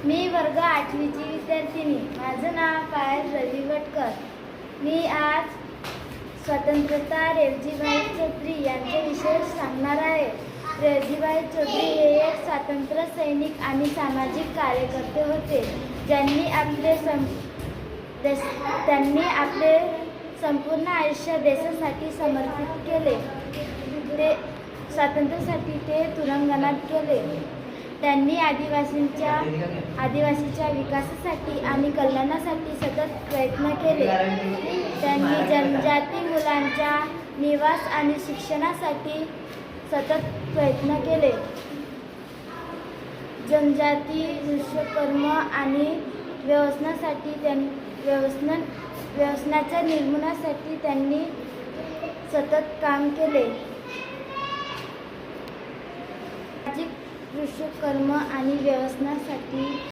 मी वर्ग 8वीची विद्यार्थिनी. माझं नाव पायल रवी वटकर. मी आज स्वतंत्रता रेवजीभाई चौधरी यांच्याविषयी सांगणार आहे. रेवजीभाई चौधरी हे एक स्वातंत्र्य सैनिक आणि सामाजिक कार्यकर्ते होते, ज्यांनी आपले संपूर्ण आयुष्य देशासाठी समर्पित केले. स्वातंत्र्यासाठी ते तुरुंगात गेले. त्यांनी आदिवासीच्या विकासासाठी आणि कल्याणासाठी सतत प्रयत्न केले. त्यांनी जनजाती मुलांच्या निवास आणि शिक्षणासाठी सतत प्रयत्न केले. जनजाती दुष्कर्म आणि व्यसनाच्या निर्मूलनासाठी त्यांनी सतत काम केले. सामाजिक दुष्कर्म आणि व्यसनासाठी